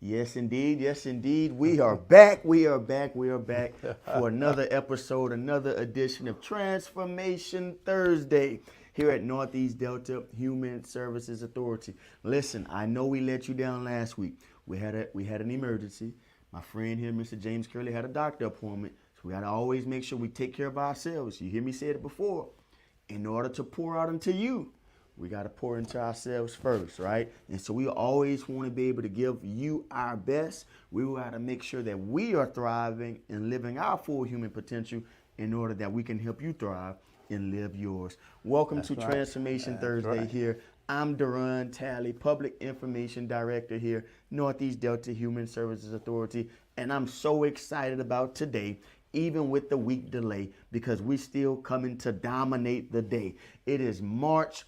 Yes, indeed. Yes, indeed. We are back. We are back. We are back for another episode, another edition of Transformation Thursday here at Northeast Delta Human Services Authority. Listen, I know we let you down last week. We had an emergency. My friend here, Mr. James Curlee, had a doctor appointment. So we got to always make sure we take care of ourselves. You hear me say it before. In order to pour out into you, we got to pour into ourselves first, right? And so we always want to be able to give you our best. We got to make sure that we are thriving and living our full human potential in order that we can help you thrive and live yours. Welcome That's to right. Transformation That's Thursday right. here. I'm Duran Talley, Public Information Director here, Northeast Delta Human Services Authority, and I'm so excited about today, even with the week delay, because we're still coming to dominate the day. It is March.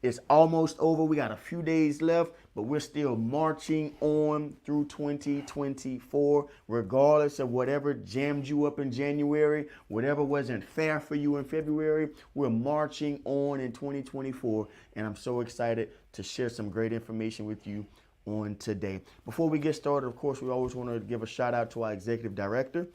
It's almost over. We got a few days left, but we're still marching on through 2024, regardless of whatever jammed you up in January, whatever wasn't fair for you in February. We're marching on in 2024, and I'm so excited to share some great information with you on today. Before we get started, of course, we always want to give a shout out to our executive director,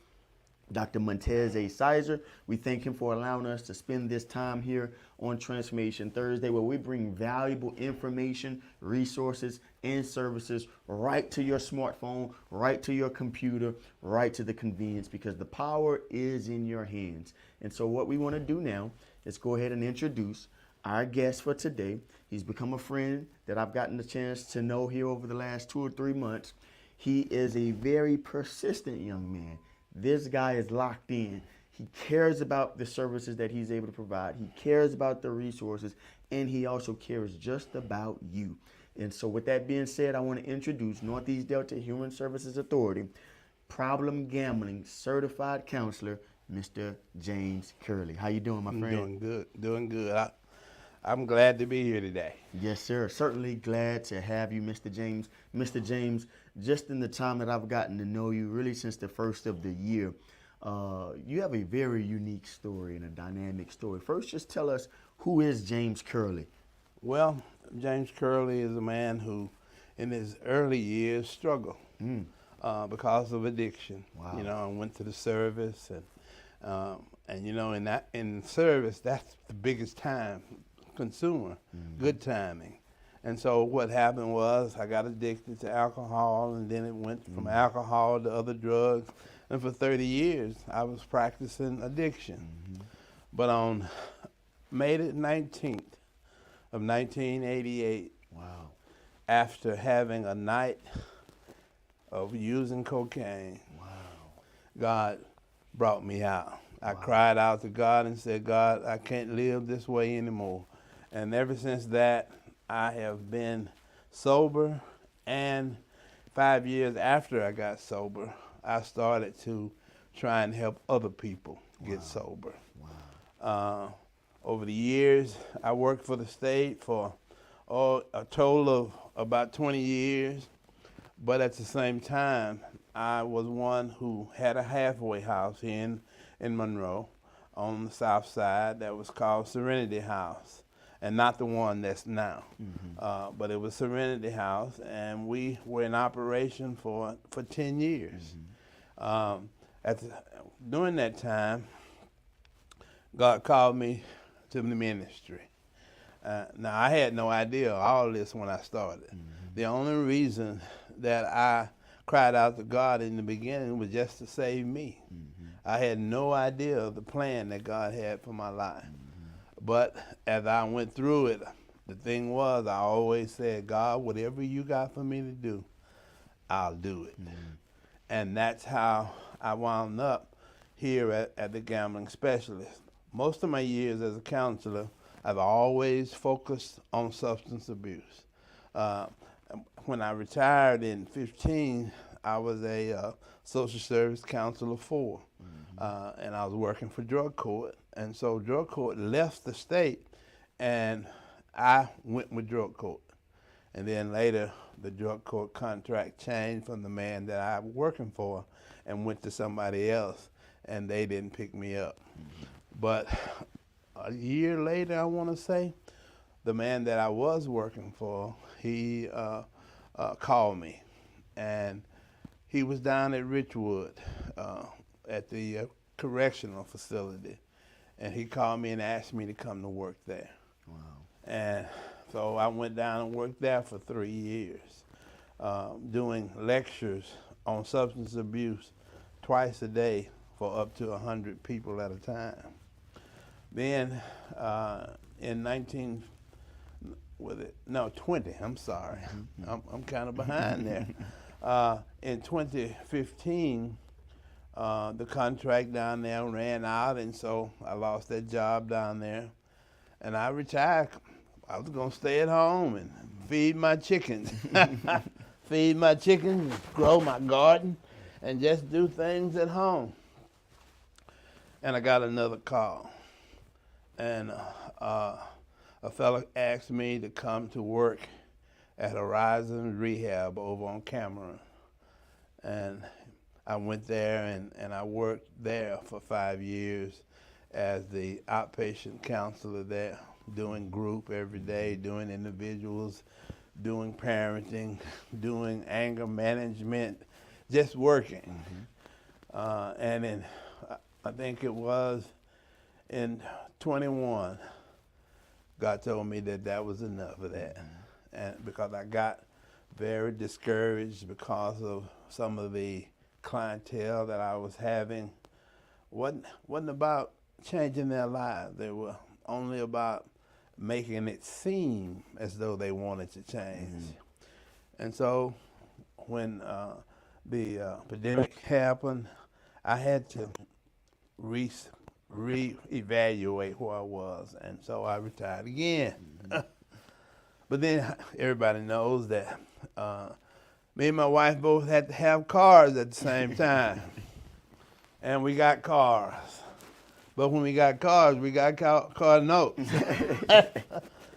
Dr. Montez A. Sizer. We thank him for allowing us to spend this time here on Transformation Thursday, where we bring valuable information, resources, and services right to your smartphone, right to your computer, right to the convenience, because the power is in your hands. And so what we want to do now is go ahead and introduce our guest for today. He's become a friend that I've gotten the chance to know here over the last 2 or 3 months. He is a very persistent young man. This guy is locked in. He cares about the services that he's able to provide. He cares about the resources, and he also cares just about you. And so with that being said, I want to introduce Northeast Delta Human Services Authority problem gambling certified counselor, Mr. James Curlee. How you doing, my I'm friend? doing good, doing good. I'm glad to be here today. Yes, sir. Certainly glad to have you, Mr. James. Mr. James, just in the time that I've gotten to know you, really since the first of the year, you have a very unique story and a dynamic story. First, just tell us, who is James Curlee? Well, James Curlee is a man who, in his early years, struggled because of addiction. Wow. You know, I went to the service, and you know, in service, that's the biggest time consumer, good timing. And so what happened was I got addicted to alcohol, and then it went from alcohol to other drugs. And for 30 years, I was practicing addiction. But on May the 19th of 1988, Wow. after having a night of using cocaine, Wow. God brought me out. I cried out to God and said, God, I can't live this way anymore. And ever since that, I have been sober. And 5 years after I got sober, I started to try and help other people get sober. Over the years, I worked for the state for a total of about 20 years. But at the same time, I was one who had a halfway house here in Monroe on the south side that was called Serenity House, and not the one that's now. But it was Serenity House, and we were in operation for 10 years. During that time, God called me to the ministry. Now, I had no idea all this when I started. The only reason that I cried out to God in the beginning was just to save me. I had no idea of the plan that God had for my life. But as I went through it, the thing was, I always said, God, whatever you got for me to do, I'll do it. And that's how I wound up here at the gambling specialist. Most of my years as a counselor, I've always focused on substance abuse. When I retired in 15, I was a social service counselor 4, and I was working for drug court. And so drug court left the state, and I went with drug court. And then later, the drug court contract changed from the man that I was working for and went to somebody else, and they didn't pick me up. But a year later, I want to say, the man that I was working for, he called me and he was down at Richwood at the correctional facility, and he called me and asked me to come to work there. Wow. And so I went down and worked there for 3 years, doing lectures on substance abuse twice a day for up to 100 people at a time. Then in 20, I'm sorry, I'm kind of behind there. In 2015, the contract down there ran out, and so I lost that job down there, and I retired. I was gonna stay at home and feed my chickens, grow my garden, and just do things at home. And I got another call, and a fella asked me to come to work at Horizon Rehab over on Cameron. And I went there and I worked there for 5 years as the outpatient counselor there, doing group every day, doing individuals, doing parenting, doing anger management, just working. And in, I think it was in 21, God told me that that was enough of that. And because I got very discouraged because of some of the clientele that I was having. Wasn't about changing their lives. They were only about making it seem as though they wanted to change. And so when the epidemic happened, I had to reevaluate who I was, and so I retired again. But then everybody knows that me and my wife both had to have cars at the same time, and we got cars. But when we got cars, we got car notes.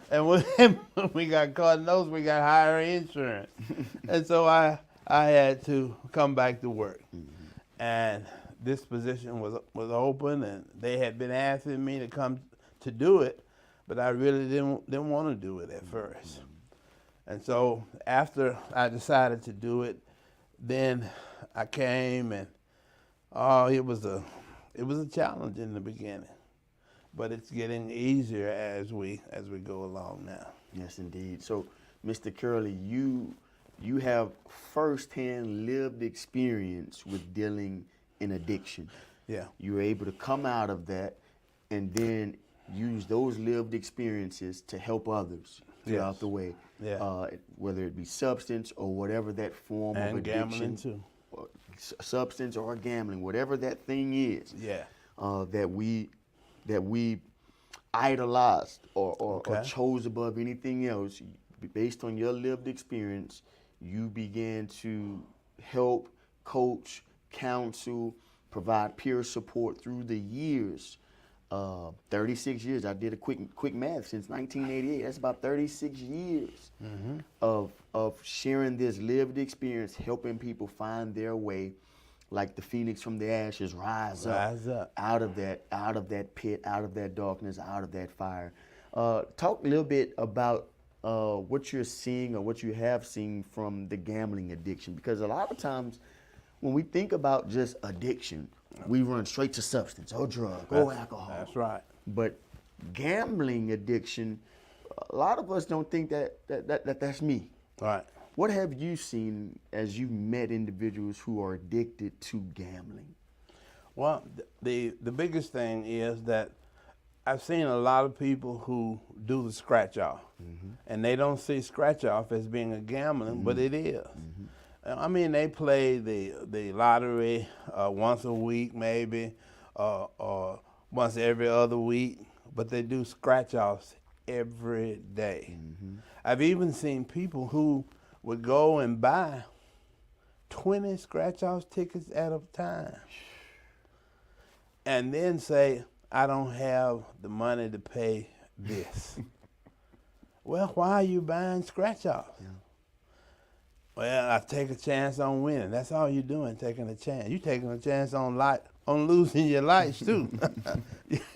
And when we got car notes, we got higher insurance. And so I had to come back to work. And this position was open, and they had been asking me to come to do it, but I really didn't want to do it at first. And so after I decided to do it, then I came, and it was a challenge in the beginning, but it's getting easier as we go along now. Yes, indeed. So, Mr. Curlee, you have firsthand lived experience with dealing in addiction. Yeah. You were able to come out of that and then use those lived experiences to help others throughout the way. Yeah. Whether it be substance or whatever that form of addiction. Gambling too. Or substance or gambling, whatever that thing is. Yeah. That we idolized or chose above anything else. Based on your lived experience, you began to help, coach, counsel, provide peer support through the years. 36 years. I did a quick math since 1988. That's about 36 years of sharing this lived experience, helping people find their way, like the phoenix from the ashes, rise up out of that pit, out of that darkness, out of that fire. Talk a little bit about what you're seeing or what you have seen from the gambling addiction, because a lot of times when we think about just addiction, we run straight to substance or drug or alcohol. That's right. But gambling addiction, a lot of us don't think that's me. Right. What have you seen as you met individuals who are addicted to gambling? Well, the biggest thing is that I've seen a lot of people who do the scratch off, and they don't see scratch off as being a gambling, but it is. I mean, they play the lottery once a week maybe, or once every other week, but they do scratch-offs every day. I've even seen people who would go and buy 20 scratch-off tickets at a time and then say, I don't have the money to pay this. Well, why are you buying scratch-offs? Yeah. Well, I take a chance on winning. That's all you're doing, taking a chance. You're taking a chance on losing your lights too.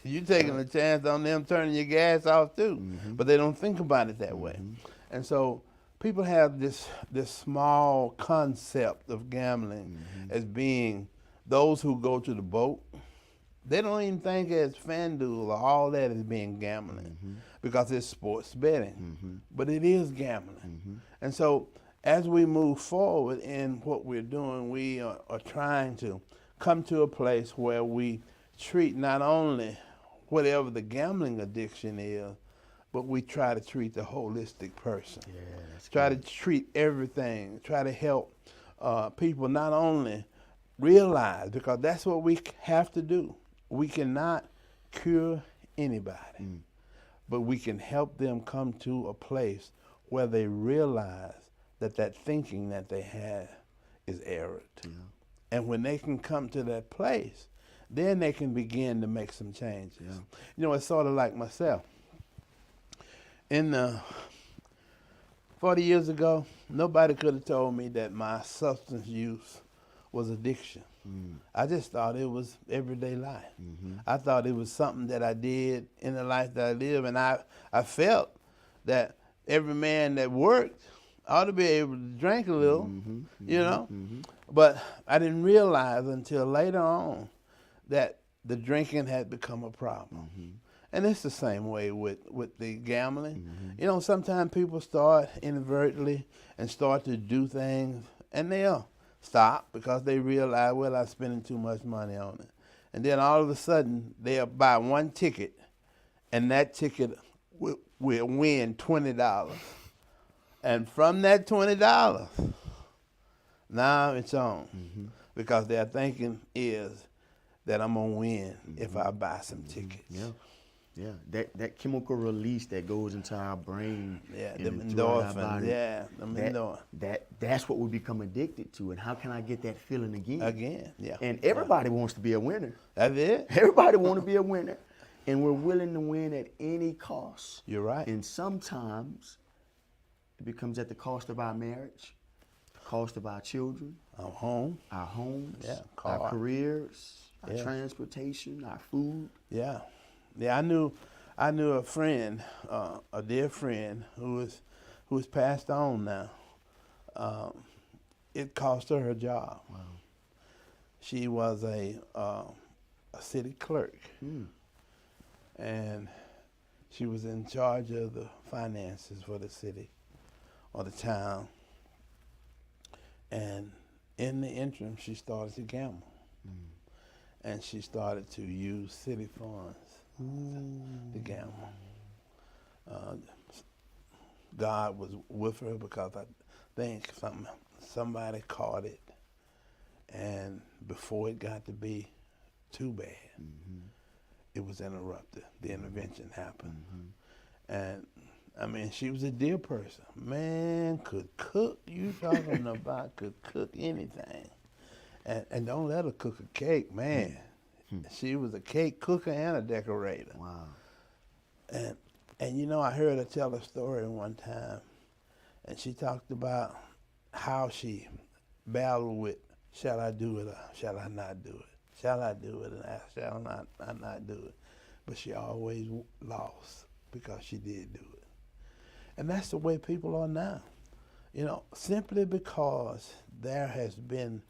You're taking a chance on them turning your gas off too. But they don't think about it that way. And so people have this small concept of gambling as being those who go to the boat. They don't even think as FanDuel or all that is being gambling because it's sports betting. But it is gambling. And so as we move forward in what we're doing, we are trying to come to a place where we treat not only whatever the gambling addiction is, but we try to treat the holistic person. Yeah, that's Try good. to treat everything. Try to help people not only realize, because that's what we have to do. We cannot cure anybody, but we can help them come to a place where they realize that that thinking that they have is errored. Yeah. And when they can come to that place, then they can begin to make some changes. Yeah. You know, it's sort of like myself. In 40 years ago, nobody could have told me that my substance use was addiction. I just thought it was everyday life. I thought it was something that I did in the life that I live, and I felt that every man that worked ought to be able to drink a little, you know? But I didn't realize until later on that the drinking had become a problem. And it's the same way with the gambling. You know, sometimes people start inadvertently and start to do things, and they'll stop because they realize, well, I'm spending too much money on it. And then all of a sudden, they'll buy one ticket, and that ticket will win $20. And from that $20, now it's on. Because their thinking is that I'm going to win if I buy some tickets. Yeah. Yeah, that chemical release that goes into our brain, Yeah, and them throughout our endorphins. body, Yeah, them endorphins. that's what we become addicted to. And how can I get that feeling again? Again, yeah. And everybody wants to be a winner. That's it. Everybody want to be a winner, and we're willing to win at any cost. You're right. And sometimes it becomes at the cost of our marriage, the cost of our children, I'm home. our homes, Yeah, our car. careers, our Yeah. transportation, our food. Yeah, yeah. I knew a friend, a dear friend, who is passed on now. It cost her job. Wow. She was a city clerk, and she was in charge of the finances for the city or the town. And in the interim, she started to gamble. And she started to use city funds to gamble. God was with her because I think somebody caught it, and before it got to be too bad, it was interrupted. The intervention happened. And I mean, she was a dear person. Man, could cook. You talking about could cook anything. And don't let her cook a cake, man. She was a cake cooker and a decorator. Wow. And you know, I heard her tell a story one time, and she talked about how she battled with, shall I do it or shall I not do it? Shall I do it and shall I not do it? But she always lost because she did do it. And that's the way people are now. You know, simply because there has been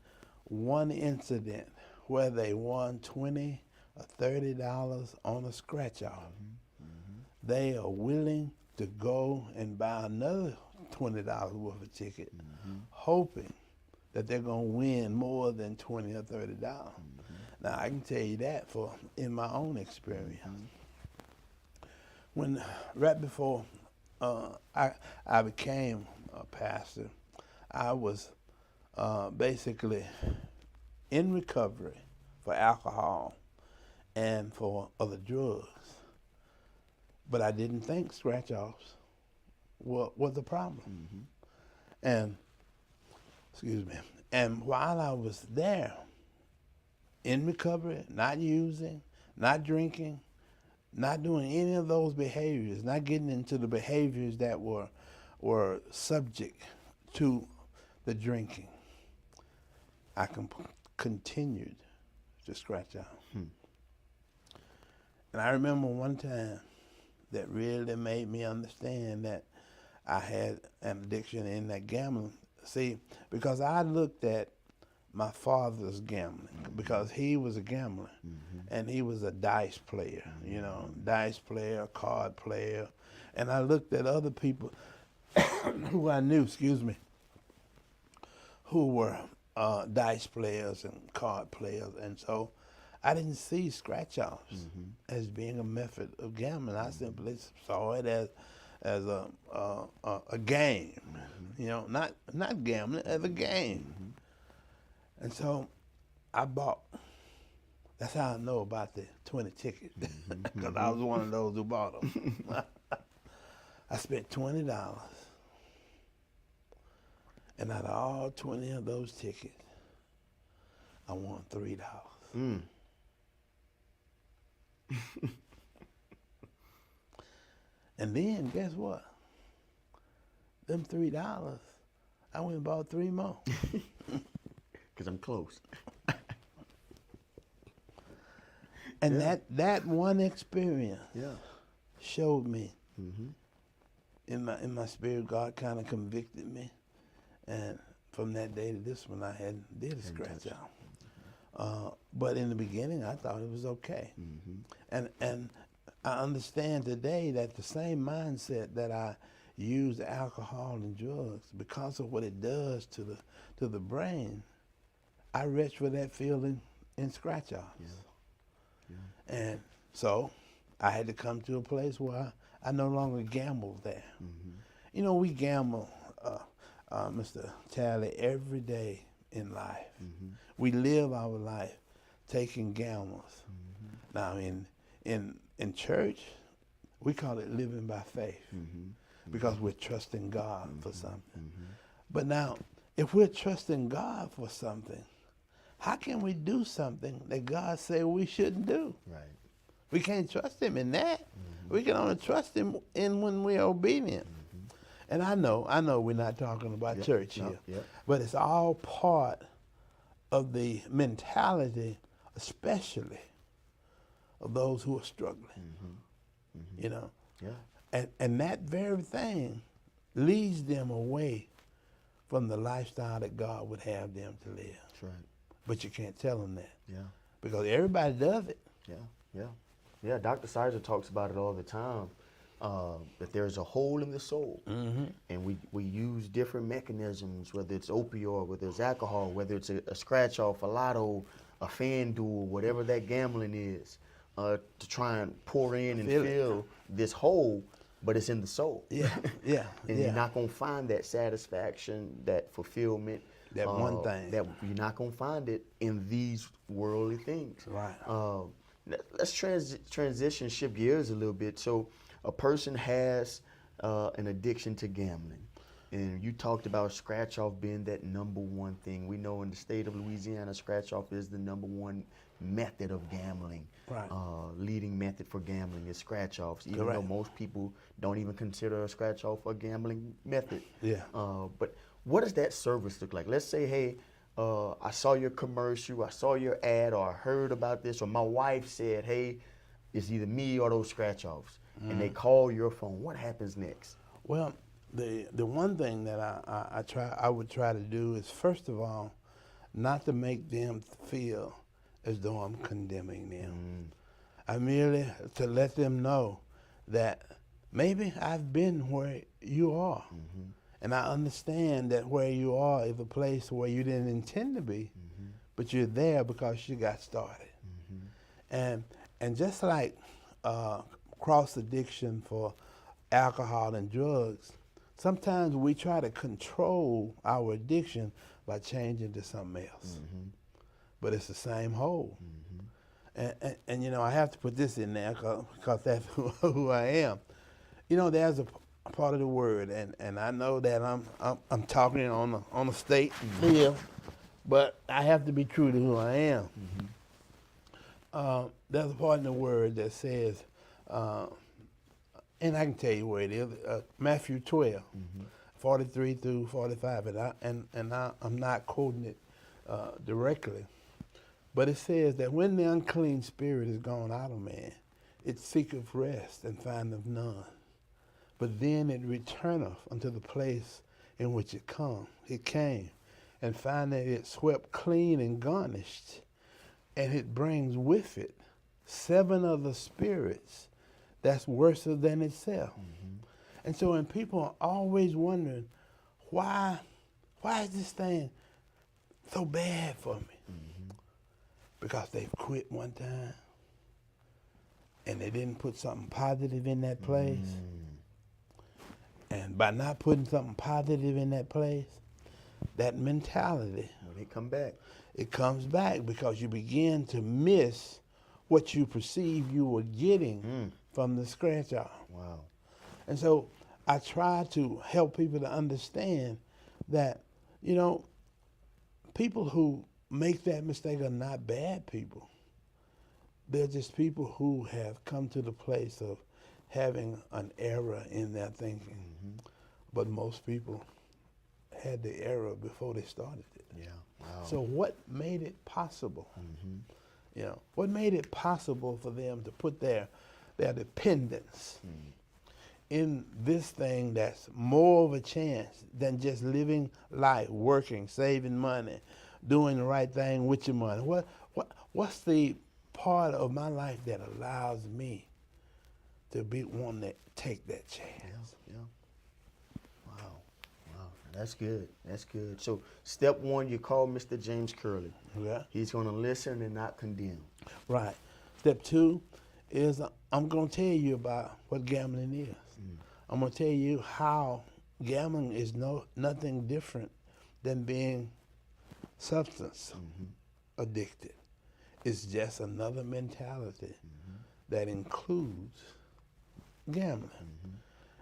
one incident where they won $20 or $30 on a scratch-off. They are willing to go and buy another $20 worth of ticket, hoping that they're going to win more than $20 or $30. Now, I can tell you that in my own experience. Right before I became a pastor, I was basically in recovery for alcohol and for other drugs. But I didn't think scratch-offs was a problem. And, excuse me, and while I was there, in recovery, not using, not drinking, not doing any of those behaviors, not getting into the behaviors that were subject to the drinking, I continued to scratch out. And I remember one time that really made me understand that I had an addiction in that gambling. See, because I looked at my father's gambling, because he was a gambler, and he was a dice player, dice player, card player. And I looked at other people who I knew, who were dice players and card players. And so I didn't see scratch-offs as being a method of gambling. I simply saw it as a game, not gambling, as a game. And so I bought. That's how I know about the 20 tickets, because I was one of those who bought them. I spent $20, and out of all 20 of those tickets, I won $3. And then, guess what? Them $3, I went and bought 3 more. Because I'm close. And that one experience showed me in my spirit, God kind of convicted me. And from that day to this one, I did a scratch out. But in the beginning, I thought it was okay. And I understand today that the same mindset that I used alcohol and drugs, because of what it does to the brain, I reached for that feeling in scratch-offs. And so I had to come to a place where I no longer gambled there. We gamble, Mr. Talley, every day in life. We live our life taking gambles. Now, in church, we call it living by faith, because we're trusting God for something. But now, if we're trusting God for something, how can we do something that God said we shouldn't do? Right. We can't trust him in that. We can only trust him in when we're obedient. And I know we're not talking about church here, but it's all part of the mentality, especially of those who are struggling. And that very thing leads them away from the lifestyle that God would have them to live. That's right. But you can't tell them that. Yeah. Because everybody does it. Yeah, Dr. Sizer talks about it all the time, that there's a hole in the soul. And we use different mechanisms, whether it's opioid, whether it's alcohol, whether it's a scratch-off, a lotto, a FanDuel, whatever that gambling is, to try and pour in and fill this hole, but it's in the soul. And you're not going to find that satisfaction, that fulfillment, that one thing. That you're not going to find it in these worldly things. Right. Let's transition, shift gears a little bit. So a person has an addiction to gambling. And you talked about scratch-off being that number one thing. We know in the state of Louisiana, scratch-off is the number one method of gambling. Right. Leading method for gambling is scratch-offs, even though most people don't even consider a scratch-off a gambling method. But what does that service look like? Let's say, hey, I saw your commercial, I saw your ad, or I heard about this, or my wife said, hey, it's either me or those scratch-offs, and they call your phone. What happens next? Well, the one thing that I would try to do is, first of all, not to make them feel as though I'm condemning them. I merely to let them know that maybe I've been where you are. And I understand that where you are is a place where you didn't intend to be, but you're there because you got started. And just like cross addiction for alcohol and drugs, sometimes we try to control our addiction by changing to something else. But it's the same hole. And I have to put this in there because that's who I am. There's a part of the word, and I know that I'm talking on a state here, but I have to be true to who I am. There's a part in the word that says, and I can tell you where it is, Matthew 12, 43 through 45, and I'm not quoting it directly, but it says that when the unclean spirit is gone out of man, it seeketh rest and findeth none. but then it returneth unto the place in which it came, and finding it swept clean and garnished, and it brings with it 7 other spirits that's worse than itself. And so when people are always wondering, why is this thing so bad for me? Because they've quit one time and they didn't put something positive in that place. And by not putting something positive in that place, that mentality, When they come back. it comes back because you begin to miss what you perceive you were getting from the scratch off. Wow. And so I try to help people to understand that, you know, people who make that mistake are not bad people. They're just people who have come to the place of having an error in their thinking. But most people had the error before they started it. Yeah. Wow. So what made it possible? You know, what made it possible for them to put their dependence in this thing that's more of a chance than just living life, working, saving money, doing the right thing with your money? What's the part of my life that allows me to be one that take that chance? Yeah. Wow. That's good. That's good. So step 1, you call Mr. James Curlee. Yeah. He's going to listen and not condemn. Right. Step 2 is I'm going to tell you about what gambling is. I'm going to tell you how gambling is nothing different than being substance addicted. It's just another mentality that includes gambling.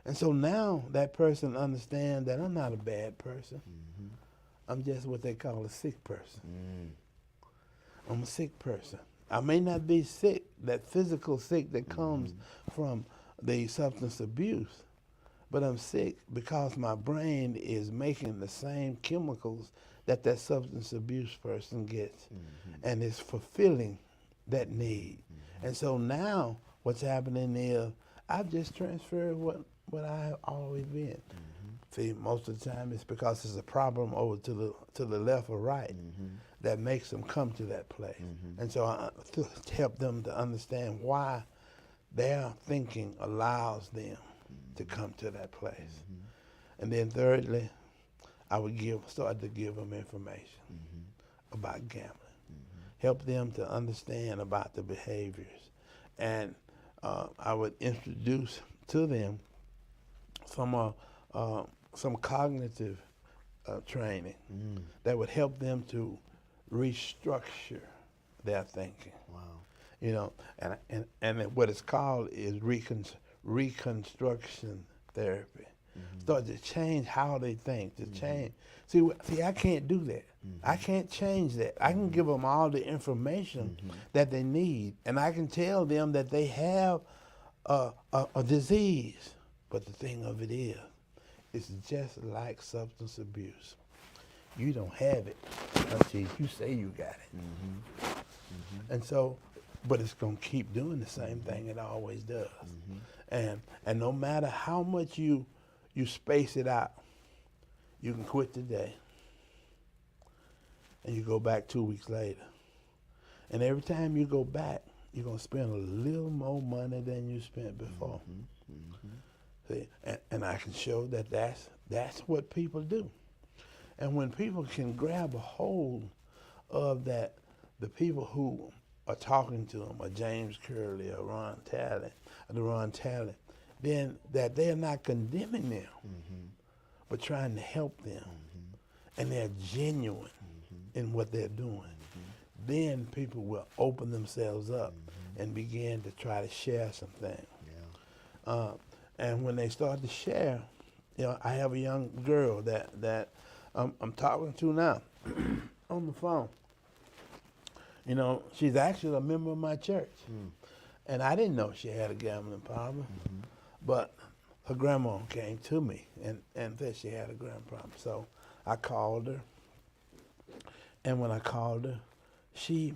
And so now that person understands that I'm not a bad person. I'm just what they call a sick person. I'm a sick person. I may not be sick, that physical sick that comes from the substance abuse, but I'm sick because my brain is making the same chemicals that substance abuse person gets, and it's fulfilling that need. And so now what's happening is I've just transferred what I've always been. See, most of the time it's because there's a problem over to the left or right that makes them come to that place. And so I to help them to understand why their thinking allows them to come to that place. And then thirdly, I would start to give them information about gambling. Help them to understand about the behaviors. And I would introduce to them some cognitive training that would help them to restructure their thinking. Wow. You know, and what it's called is reconstruction therapy. Start to change how they think, to change. See, I can't do that. I can't change that. I can give them all the information that they need, and I can tell them that they have a disease. But the thing of it is, it's just like substance abuse. You don't have it until you say you got it. And so, but it's going to keep doing the same thing it always does. And no matter how much you space it out, you can quit today and you go back 2 weeks later. And every time you go back, you're going to spend a little more money than you spent before. See? And I can show that that's what people do. And when people can grab a hold of that, the people who are talking to them, or James Curlee, or Ron Talley, then that they're not condemning them, but trying to help them. And they're genuine in what they're doing. Then people will open themselves up and begin to try to share some things. And when they start to share, you know, I have a young girl that I'm talking to now on the phone. You know, she's actually a member of my church. And I didn't know she had a gambling problem. But her grandma came to me and said she had a gambling problem. So I called her. And when I called her, she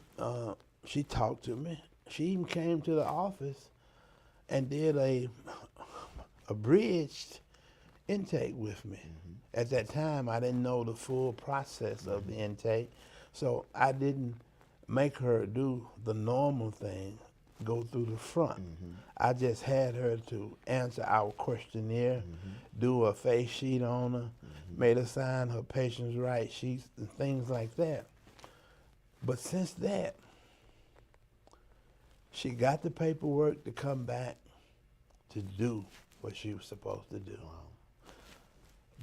talked to me. She even came to the office and did a abridged intake with me. At that time, I didn't know the full process of the intake, so I didn't make her do the normal thing, go through the front. I just had her to answer our questionnaire, do a face sheet on her, made her sign her patient's right sheets and things like that. But since that, she got the paperwork to come back to do what she was supposed to do.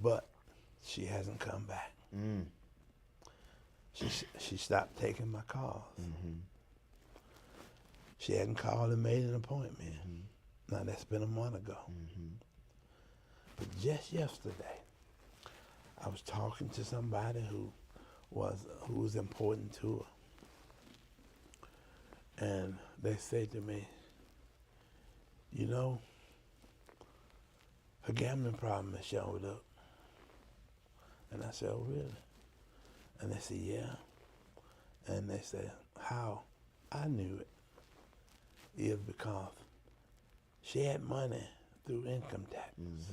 But she hasn't come back. She stopped taking my calls. She hadn't called and made an appointment. Now that's been a month ago. But just yesterday, I was talking to somebody who was important to her. And they said to me, you know, her gambling problem has showed up. And I said, oh, really? And they said, yeah. And they said, how I knew it is because she had money through income taxes.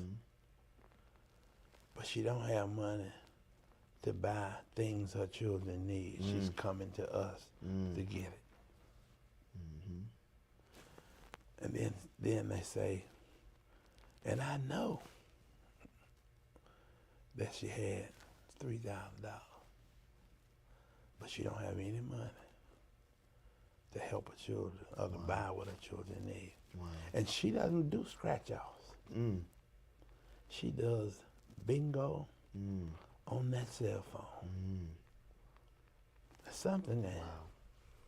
But she don't have money to buy things her children need. She's coming to us to get it. And then they say, and I know that she had $3,000, but she don't have any money to help her children or to buy what her children need. And she doesn't do scratch-offs. She does bingo on that cell phone. That's something that.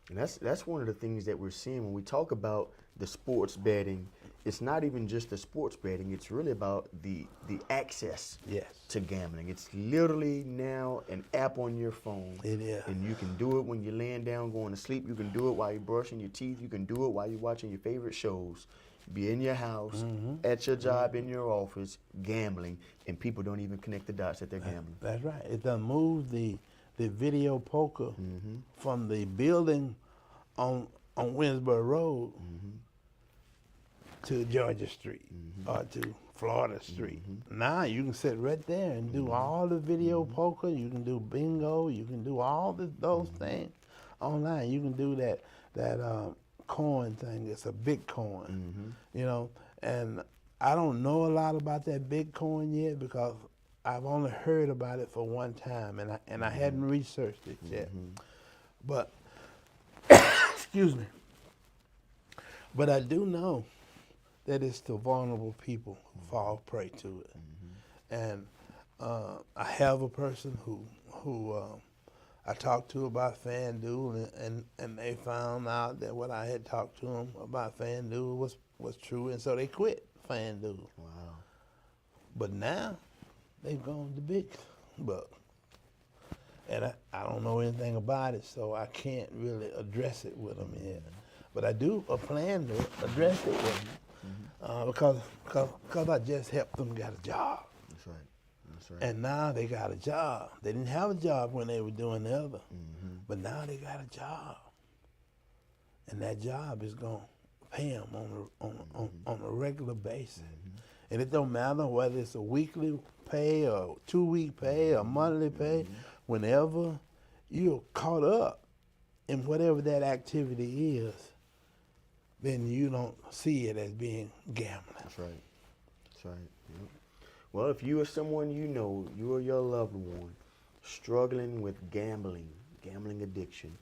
And that's one of the things that we're seeing when we talk about the sports betting. It's not even just the sports betting. It's really about the access to gambling. It's literally now an app on your phone. It is. And you can do it when you're laying down going to sleep. You can do it while you're brushing your teeth. You can do it while you're watching your favorite shows. Be in your house, at your job, in your office, gambling, and people don't even connect the dots that they're gambling. That's right. It done moved the video poker from the building on Winsboro Road to Georgia Street or to Florida Street. Now you can sit right there and do all the video poker. You can do bingo. You can do all those things online. You can do that coin thing. It's a Bitcoin, you know. And I don't know a lot about that Bitcoin yet because I've only heard about it for one time, and I hadn't researched it yet. But excuse me. But I do know that it's the vulnerable people who fall prey to it. And I have a person who I talked to about FanDuel, and they found out that what I had talked to them about FanDuel was true, and so they quit FanDuel. Wow. But now they've gone to big buck. And I don't know anything about it, so I can't really address it with them yet. But I do plan to address it with them because I just helped them get a job. That's right. That's right. And now they got a job. They didn't have a job when they were doing the other, but now they got a job. And that job is going to pay them on a regular basis. And it don't matter whether it's a weekly pay or 2-week pay or monthly pay. Whenever you're caught up in whatever that activity is, then you don't see it as being gambling. That's right. That's right. Yep. Well, if you or someone you know, you or your loved one, struggling with gambling addiction,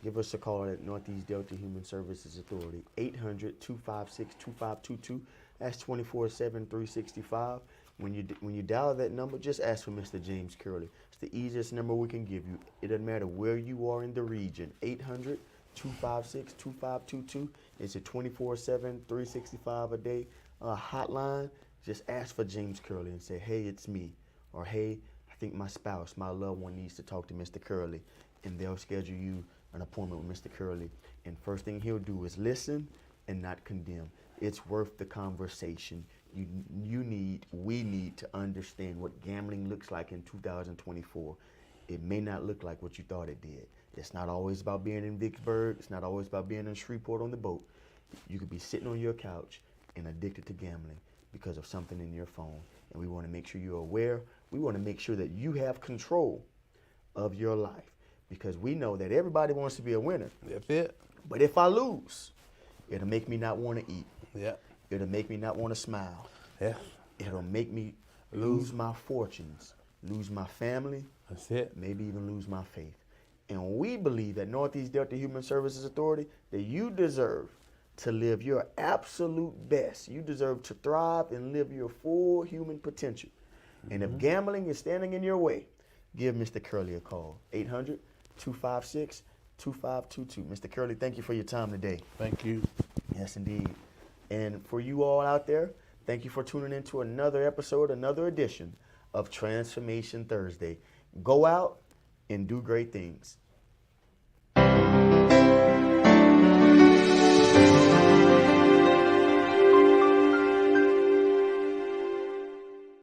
give us a call at Northeast Delta Human Services Authority, 800-256-2522. That's 24/7, 365. When you dial that number, just ask for Mr. James Curlee. It's the easiest number we can give you. It doesn't matter where you are in the region. 800-256-2522. It's a 24/7, 365 a day hotline. Just ask for James Curlee and say, hey, it's me. Or, hey, I think my spouse, my loved one needs to talk to Mr. Curlee. And they'll schedule you an appointment with Mr. Curlee. And first thing he'll do is listen and not condemn. It's worth the conversation. We need to understand what gambling looks like in 2024. It may not look like what you thought it did. It's not always about being in Vicksburg. It's not always about being in Shreveport on the boat. You could be sitting on your couch and addicted to gambling because of something in your phone. And we want to make sure you're aware. We want to make sure that you have control of your life, because we know that everybody wants to be a winner. That's it. But if I lose, it'll make me not want to eat. Yeah. It'll make me not want to smile. Yeah. It'll make me lose my fortunes, lose my family, That's it. maybe even lose my faith. And we believe at Northeast Delta Human Services Authority that you deserve to live your absolute best. You deserve to thrive and live your full human potential. And if gambling is standing in your way, give Mr. Curlee a call, 800-256-2522. Mr. Curlee, thank you for your time today. Thank you. Yes, indeed. And for you all out there, thank you for tuning in to another episode, another edition of Transformation Thursday. Go out and do great things.